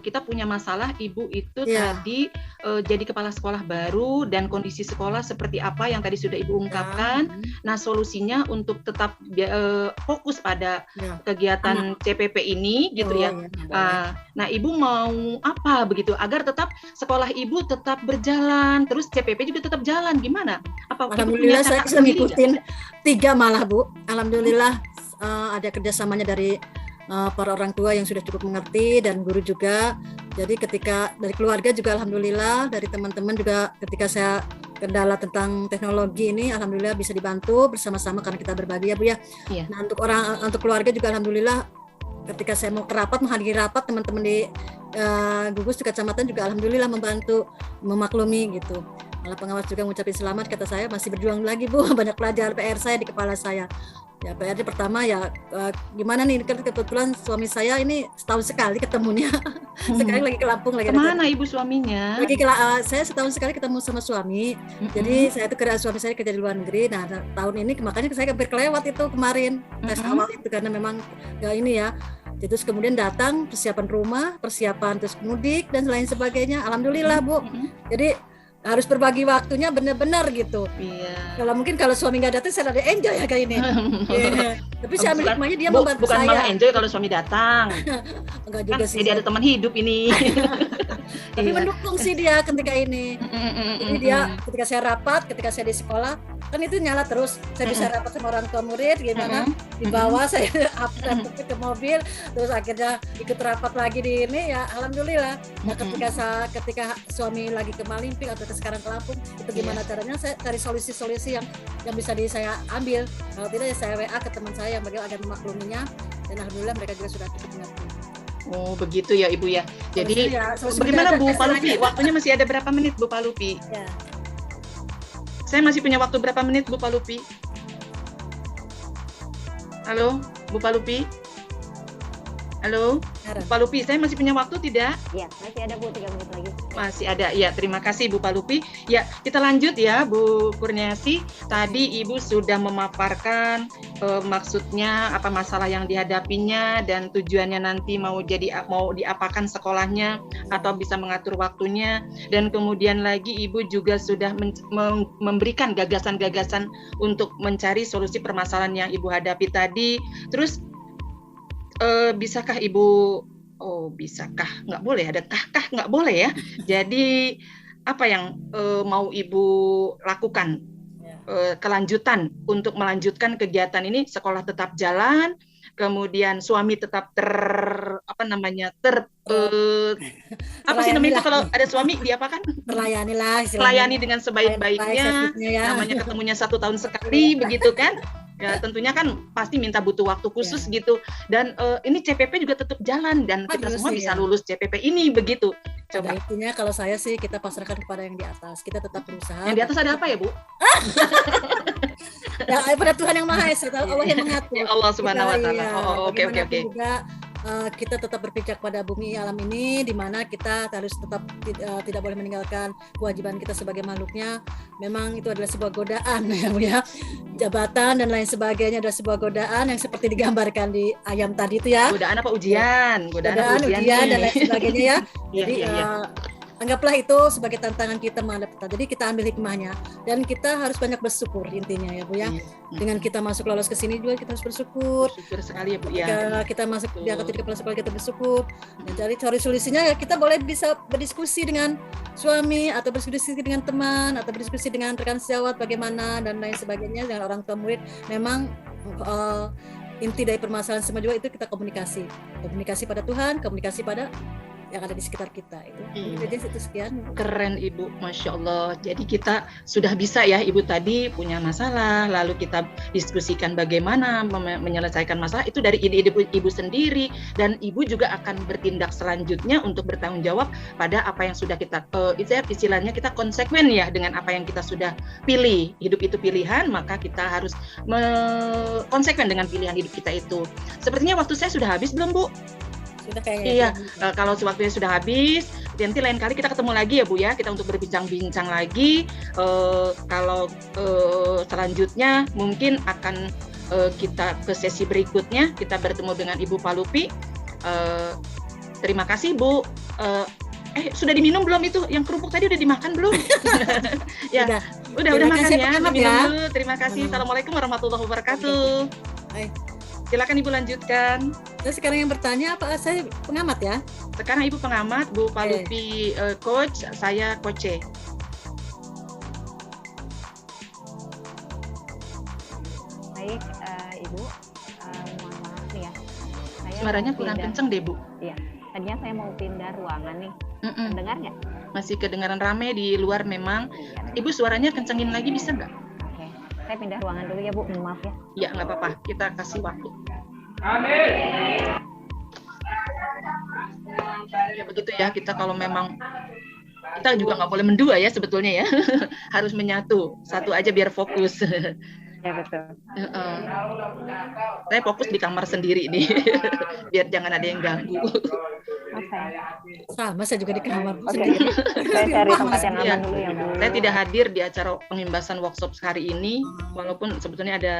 kita punya masalah ibu itu tadi jadi kepala sekolah baru dan kondisi sekolah seperti apa yang tadi sudah ibu ungkapkan. Nah solusinya untuk tetap fokus pada kegiatan CPP ini gitu ya. Nah ibu mau apa begitu agar tetap sekolah ibu tetap berjalan, terus CPP juga tetap jalan, gimana? Apa Alhamdulillah saya bisa ngikutin 3 malah Bu. Alhamdulillah ada kerjasamanya dari para orang tua yang sudah cukup mengerti dan guru juga. Jadi ketika dari keluarga juga alhamdulillah, dari teman-teman juga ketika saya kendala tentang teknologi ini alhamdulillah bisa dibantu bersama-sama karena kita berbagi ya Bu ya. Nah untuk keluarga juga alhamdulillah ketika saya mau menghadiri rapat teman-teman di gugus di kecamatan juga alhamdulillah membantu memaklumi gitu. Malah pengawas juga mengucapkan selamat, kata saya masih berjuang lagi Bu, banyak pelajar PR saya di kepala saya. Ya PR pertama ya gimana nih, kan kebetulan suami saya ini setahun sekali ketemunya. Sekarang lagi ke Lampung lagi. Kemana ibu suaminya? Lagi saya setahun sekali ketemu sama suami. Jadi saya itu suami saya kerja di luar negeri. Nah tahun ini makanya saya hampir kelewat itu kemarin tes awal itu karena memang ini ya. Terus kemudian datang persiapan rumah, persiapan terus mudik dan lain sebagainya. Alhamdulillah Bu. Jadi harus berbagi waktunya benar-benar gitu. Kalau mungkin kalau suami nggak datang saya ada enjoy ya kayak ini. Tapi saya ambil hikmahnya dia membantu bukan saya. Bukan malah enjoy kalau suami datang. Enggak juga sih. Jadi ada teman hidup ini. Tapi mendukung sih dia ketika ini. Jadi dia ketika saya rapat, ketika saya di sekolah kan itu nyala terus. Saya bisa rapat sama orang tua murid gimana, dibawa saya ke mobil, terus akhirnya ikut rapat lagi di ini ya alhamdulillah. Nah ketika suami lagi ke Malimping atau sekarang ke Lampung itu gimana caranya saya cari solusi-solusi yang bisa saya ambil. Kalau tidak ya saya WA ke teman saya yang bagaimana agar memakluminya dan alhamdulillah mereka juga sudah cukup mengerti. Oh begitu ya Ibu ya. Jadi bagaimana Bu Palupi? Waktunya masih ada berapa menit Bu Palupi? Ya. Saya masih punya waktu berapa menit Bu Palupi? Halo Bu Palupi? Halo, Bu Palupi, saya masih punya waktu tidak? Ya, masih ada Bu, 3 menit lagi. Masih ada, ya terima kasih Bu Palupi. Ya, kita lanjut ya Bu Kurniasi. Tadi Ibu sudah memaparkan maksudnya, apa masalah yang dihadapinya, dan tujuannya nanti mau diapakan sekolahnya, atau bisa mengatur waktunya. Dan kemudian lagi Ibu juga sudah memberikan gagasan-gagasan untuk mencari solusi permasalahan yang Ibu hadapi tadi. Terus, bisakah Ibu, bisakah, nggak boleh, ada kah nggak boleh ya. Jadi apa yang mau Ibu lakukan kelanjutan untuk melanjutkan kegiatan ini, sekolah tetap jalan, kemudian suami tetap apa namanya itu kalau ada suami diapakan? Terlayani dengan sebaik-baiknya, namanya ketemunya 1 tahun sekali begitu kan. Ya tentunya kan pasti minta butuh waktu khusus gitu, dan ini CPP juga tetap jalan dan kita semua bisa lulus CPP ini begitu. Coba intinya kalau saya sih kita pasrahkan kepada yang di atas, kita tetap berusaha. Yang di atas ada apa ya Bu? Ya, pada Tuhan yang Maha Esa, Allah yang mengatur. Ya Allah Subhanahu Wa Taala. Oke. Juga kita tetap berpijak pada bumi alam ini, di mana kita harus tetap tidak boleh meninggalkan kewajiban kita sebagai makhluknya. Memang itu adalah sebuah godaan ya, jabatan dan lain sebagainya adalah sebuah godaan yang seperti digambarkan di ayam tadi itu ya. Godaan apa ujian? Godaan ujian dan lain sebagainya ya. Jadi anggaplah itu sebagai tantangan kita menghadapi. Jadi kita ambil hikmahnya dan kita harus banyak bersyukur intinya ya Bu ya. Dengan kita masuk lolos ke sini juga kita harus bersyukur. Bersyukur sekali ya Bu ya. Kita masuk diangkat di kepala sekolah kita bersyukur. Dan cari solusinya ya kita boleh bisa berdiskusi dengan suami atau berdiskusi dengan teman atau berdiskusi dengan rekan sejawat bagaimana dan lain sebagainya dengan orang tua murid. Memang inti dari permasalahan semua juga itu kita komunikasi pada Tuhan, komunikasi pada yang ada di sekitar kita itu. Jadi itu sekian. Keren Ibu, Masya Allah. Jadi kita sudah bisa ya Ibu tadi punya masalah, lalu kita diskusikan bagaimana menyelesaikan masalah itu dari ide Ibu sendiri, dan Ibu juga akan bertindak selanjutnya untuk bertanggung jawab pada apa yang sudah kita istilahnya kita konsekuen ya dengan apa yang kita sudah pilih. Hidup itu pilihan, maka kita harus konsekuen dengan pilihan hidup kita itu. Sepertinya waktu saya sudah habis belum Bu? Sudah kayaknya. Iya, kalau waktunya sudah habis, nanti lain kali kita ketemu lagi ya Bu ya, kita untuk berbincang-bincang lagi. Kalau selanjutnya mungkin akan kita ke sesi berikutnya, kita bertemu dengan Ibu Palupi. Terima kasih Bu. Sudah diminum belum itu? Yang kerupuk tadi udah dimakan belum? Ya, udah Terima makan kasih, ya. pengamat Diminum ya. dulu. Terima kasih. Assalamualaikum warahmatullahi wabarakatuh. Baik. Silakan Ibu lanjutkan. Terus sekarang yang bertanya apa? Saya pengamat ya. Sekarang Ibu pengamat, Bu Palupi coach, saya coach. Baik, Ibu, mohon maaf nih ya. Saya Suaranya mau kurang pindah- kenceng deh Bu. Iya, tadinya saya mau pindah ruangan nih. Dengar nggak? Masih kedengaran rame di luar memang. Iya. Ibu suaranya kencengin lagi bisa nggak? Oke, saya pindah ruangan dulu ya Bu, maaf ya. Ya nggak apa-apa, kita kasih waktu. Ya begitu ya, kita kalau memang kita juga nggak boleh mendua ya sebetulnya ya. Harus menyatu, satu aja biar fokus. Ya betul. Saya fokus di kamar sendiri nih, biar jangan ada yang ganggu. Oke. Sama, saya juga di kamar Oke. sendiri. Saya cari tempat yang Iya. aman dulu ya Bu. Saya tidak hadir di acara pengimbasan workshop hari ini, walaupun sebetulnya ada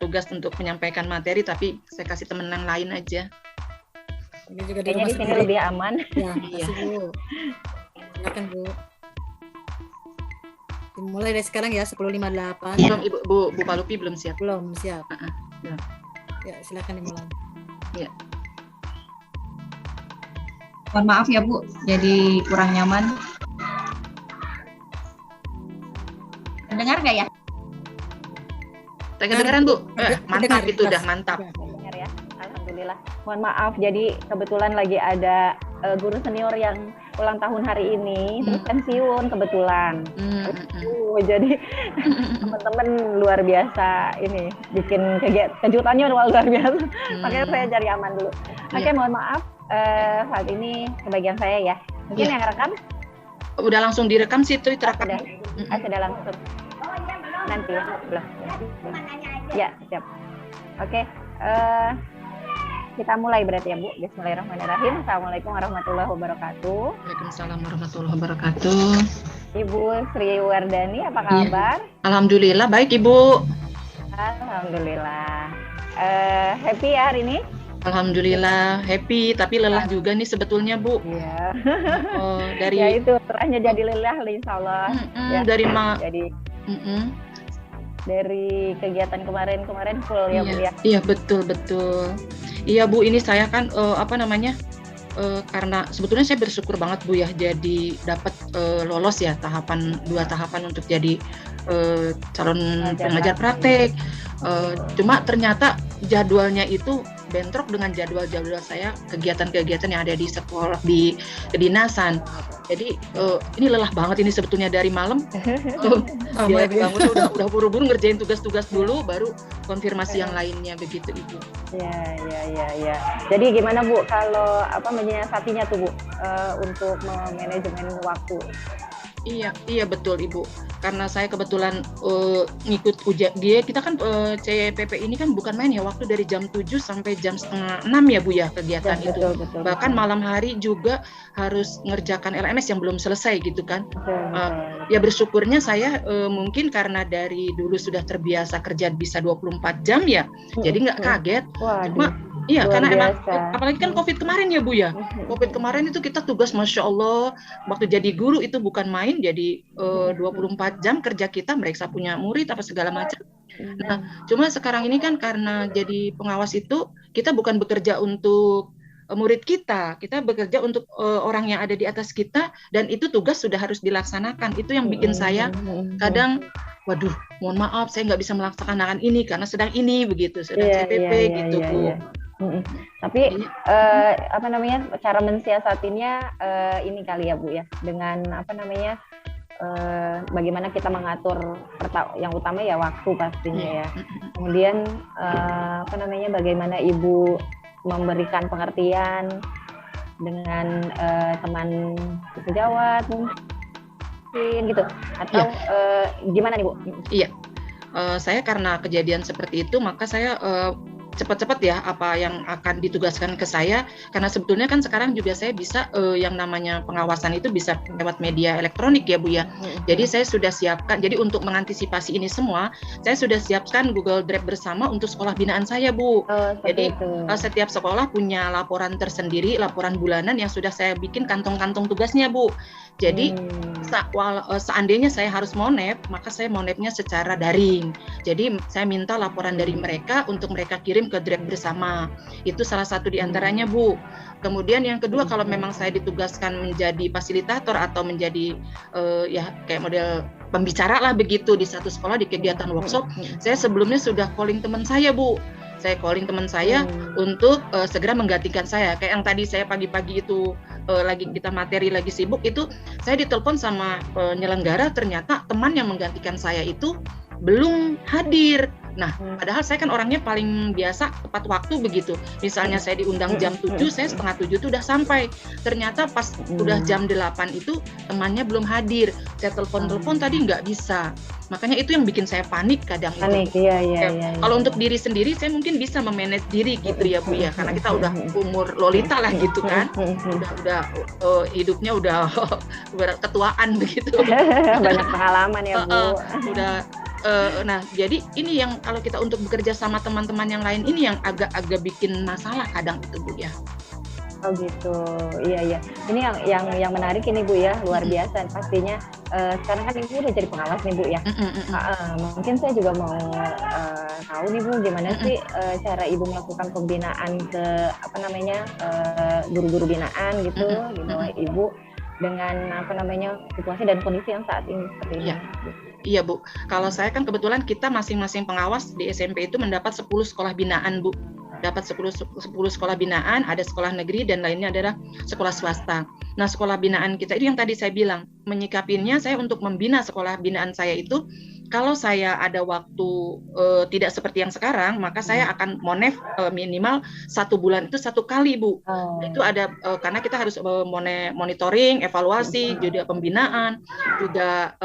tugas untuk menyampaikan materi, tapi saya kasih teman yang lain aja. Ini juga di Kayaknya rumah di sini sendiri. lebih aman. Ya, Iya. makasih Bu. Silakan Bu. Dimulai dari sekarang ya, 10.58. Belum Ibu, Bu Palupi belum siap. Belum siap. belum. Ya, silakan dimulai. Mohon maaf ya Bu, jadi kurang nyaman. Mendengar nggak ya? Saya kedengaran Bu. Mantap Kedengar, itu, jelas. udah mantap. Dengar ya. Alhamdulillah. Mohon maaf, jadi kebetulan lagi ada guru senior yang ulang tahun hari ini, terus pensiun kebetulan. Jadi teman-teman luar biasa ini bikin kejutannya luar biasa. Makanya saya cari aman dulu. Oke, mohon maaf saat ini kebagian saya ya. Mungkin Iya. yang rekam Udah langsung direkam sih itu terekam. sudah langsung. Nanti ya, belum. Ya, siap. Oke, kita mulai berarti ya Bu. Bismillahirrahmanirrahim. Assalamualaikum warahmatullahi wabarakatuh. Waalaikumsalam warahmatullahi wabarakatuh. Ibu Sri Wardani, apa Iya. kabar? Alhamdulillah baik Ibu. Alhamdulillah. Happy ya hari ini? Alhamdulillah happy, tapi lelah juga nih sebetulnya Bu. Iya. Dari Ya itu terahnya jadi lelah, insya Allah. Ya. dari Jadi dari kegiatan kemarin full ya Bu ya. Iya betul. Iya Bu, ini saya kan karena sebetulnya saya bersyukur banget Bu ya, jadi dapat lolos ya dua tahapan untuk jadi calon pengajar praktek. Cuma ternyata jadwalnya itu bentrok dengan jadwal saya kegiatan-kegiatan yang ada di sekolah, di kedinasan. Jadi ini lelah banget ini sebetulnya dari malam. Dia bangun udah buru-buru ngerjain tugas-tugas dulu, baru konfirmasi yang lainnya begitu Ibu. Ya. Jadi gimana Bu kalau menyiasatinya tuh Bu untuk manajemen waktu? Iya betul Ibu. Karena saya kebetulan ngikut ujian kita kan CPP ini kan bukan main ya, waktu dari jam 7 sampai jam 5:30 ya Bu ya kegiatan Ya, itu. betul. Bahkan malam hari juga harus ngerjakan LMS yang belum selesai gitu kan. Ya bersyukurnya saya mungkin karena dari dulu sudah terbiasa kerja bisa 24 jam ya. Jadi nggak kaget. Cuma iya, Luar karena emang biasa. apalagi kan COVID kemarin ya Bu ya. COVID kemarin itu kita tugas Masya Allah, waktu jadi guru itu bukan main, jadi 24 jam kerja kita, mereka punya murid apa segala macam. Nah, cuma sekarang ini kan karena jadi pengawas itu, kita bukan bekerja untuk murid kita bekerja untuk orang yang ada di atas kita, dan itu tugas sudah harus dilaksanakan. Itu yang bikin saya kadang, waduh, mohon maaf, saya nggak bisa melaksanakan ini karena sedang ini begitu, sedang CPP gitu Bu. Tapi cara mensiasatinya ini kali ya Bu ya, dengan bagaimana kita mengatur yang utama ya waktu pastinya ya. Kemudian bagaimana Ibu memberikan pengertian dengan teman sejawat mungkin gitu, atau gimana nih Bu? Iya, saya karena kejadian seperti itu, maka saya cepat-cepat ya apa yang akan ditugaskan ke saya, karena sebetulnya kan sekarang juga saya bisa yang namanya pengawasan itu bisa lewat media elektronik ya Bu ya. Jadi saya sudah siapkan, jadi untuk mengantisipasi ini semua saya sudah siapkan Google Drive bersama untuk sekolah binaan saya Bu. Jadi setiap sekolah punya laporan tersendiri, laporan bulanan yang sudah saya bikin kantong-kantong tugasnya Bu. Jadi seandainya saya harus monep, maka saya monepnya secara daring. Jadi saya minta laporan dari mereka untuk mereka kirim ke Drive bersama. Itu salah satu di antaranya Bu. Kemudian yang kedua, kalau memang saya ditugaskan menjadi fasilitator atau menjadi ya kayak model pembicara lah begitu di satu sekolah di kegiatan workshop, saya sebelumnya sudah calling teman saya Bu. Saya calling teman saya untuk segera menggantikan saya. Kayak yang tadi saya pagi-pagi itu lagi kita materi lagi sibuk itu, saya ditelepon sama penyelenggara, ternyata teman yang menggantikan saya itu belum hadir. Nah, padahal saya kan orangnya paling biasa tepat waktu begitu. Misalnya saya diundang jam 7, saya setengah 7 itu udah sampai. Ternyata pas udah jam 8 itu temannya belum hadir. Saya telepon-telepon tadi nggak bisa. Makanya itu yang bikin saya panik kadang itu. Iya. Kalau untuk diri sendiri saya mungkin bisa memanage diri gitu ya Bu ya, karena kita udah umur lolita lah gitu kan. Udah hidupnya udah ketuaan begitu. Banyak pengalaman ya Bu. Nah, jadi ini yang kalau kita untuk bekerja sama teman-teman yang lain ini yang agak-agak bikin masalah kadang itu Bu ya. Oh gitu, iya. Ini yang menarik ini Bu ya, luar biasa pastinya. Sekarang kan Ibu udah jadi pengawas nih Bu ya. Mungkin saya juga mau tahu nih Bu, gimana sih cara Ibu melakukan pembinaan ke guru-guru binaan gitu di bawah Ibu dengan situasi dan kondisi yang saat ini seperti ini. Iya Bu, kalau saya kan kebetulan kita masing-masing pengawas di SMP itu mendapat 10 sekolah binaan Bu. Dapat 10 sekolah binaan, ada sekolah negeri dan lainnya adalah sekolah swasta. Nah, sekolah binaan kita itu yang tadi saya bilang, menyikapinya saya untuk membina sekolah binaan saya itu, kalau saya ada waktu tidak seperti yang sekarang, maka saya akan monef minimal 1 bulan itu 1 kali Bu. Itu ada karena kita harus monitoring, evaluasi, juga pembinaan, juga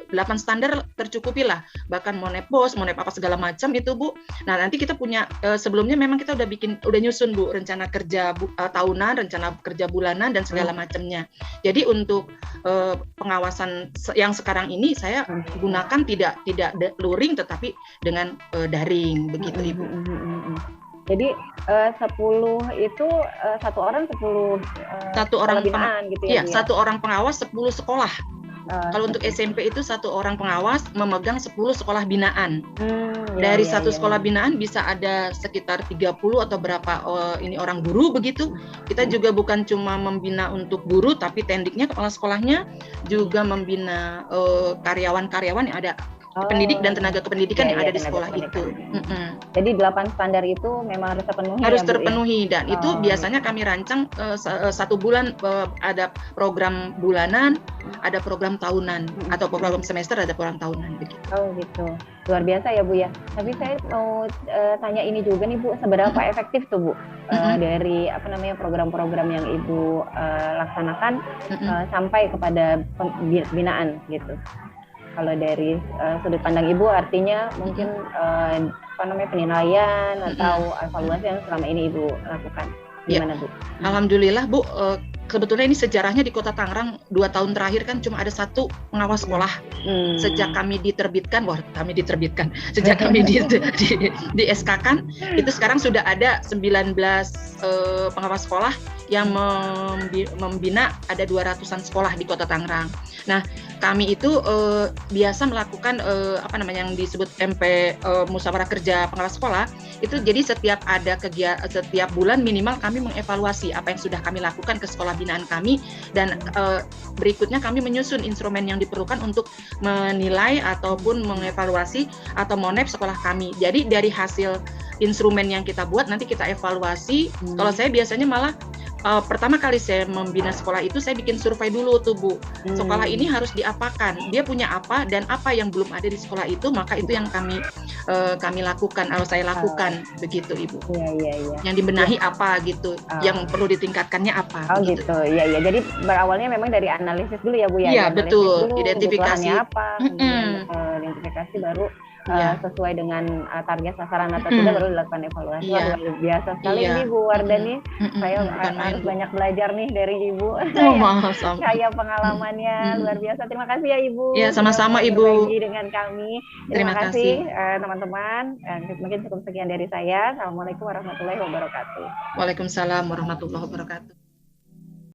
8 standar tercukupi lah, bahkan monep pos, monep apa segala macam itu Bu. Nah, nanti kita punya sebelumnya memang kita udah nyusun Bu rencana kerja tahunan, rencana kerja bulanan dan segala macamnya. Jadi untuk pengawasan yang sekarang ini saya gunakan tidak luring tetapi dengan daring begitu Ibu. Jadi 10 itu satu orang 10 satu orang binaan gitu ya. Iya, satu orang pengawas 10 sekolah. Kalau untuk SMP itu 1 orang pengawas memegang 10 sekolah binaan. Dari satu sekolah binaan bisa ada sekitar 30 atau berapa ini orang guru begitu. Kita juga bukan cuma membina untuk guru, tapi tendiknya, kepala sekolahnya juga membina karyawan-karyawan yang ada pendidik dan tenaga kependidikan yang ada di sekolah itu. Jadi 8 standar itu memang harus terpenuhi. Harus terpenuhi dan itu biasanya kami rancang 1 bulan ada program bulanan, ada program tahunan atau program semester, ada program tahunan begitu. Oh gitu, luar biasa ya Bu ya. Tapi saya mau tanya ini juga nih Bu, seberapa efektif tuh Bu dari program-program yang Ibu laksanakan sampai kepada pembinaan gitu. Kalau dari sudut pandang Ibu artinya mungkin penilaian atau evaluasi yang selama ini Ibu lakukan. Gimana Bu? Alhamdulillah Bu, sebetulnya ini sejarahnya di Kota Tangerang 2 tahun terakhir kan cuma ada 1 pengawas sekolah. Sejak kami diterbitkan, sejak kami di SK-kan, itu sekarang sudah ada 19 pengawas sekolah yang membina ada 200-an sekolah di Kota Tangerang. Nah, kami itu biasa melakukan yang disebut MP Musyawarah Kerja Pengawas Sekolah. Itu jadi setiap bulan minimal kami mengevaluasi apa yang sudah kami lakukan ke sekolah binaan kami dan berikutnya kami menyusun instrumen yang diperlukan untuk menilai ataupun mengevaluasi atau monep sekolah kami. Jadi dari hasil instrumen yang kita buat nanti kita evaluasi. Kalau saya biasanya malah pertama kali saya membina sekolah itu saya bikin survei dulu tuh Bu. Sekolah ini harus diapakan, dia punya apa dan apa yang belum ada di sekolah itu, maka itu yang kami lakukan, saya lakukan begitu Ibu. Iya. Yang dibenahi apa gitu, yang perlu ditingkatkannya apa. Gitu. Iya. Jadi berawalnya memang dari analisis dulu ya Bu ya. Iya betul, dulu, identifikasi apa, identifikasi baru sesuai dengan target sasaran atau tidak, baru dilakukan evaluasi. Luar biasa sekali ini Bu Wardani. Saya harus banyak belajar nih dari Ibu. Kayak pengalamannya luar biasa. Terima kasih ya Ibu. Ya, sama-sama Ibu. Berbagi dengan kami. Terima kasih teman-teman. Mungkin cukup sekian dari saya. Assalamualaikum warahmatullahi wabarakatuh. Waalaikumsalam warahmatullahi wabarakatuh.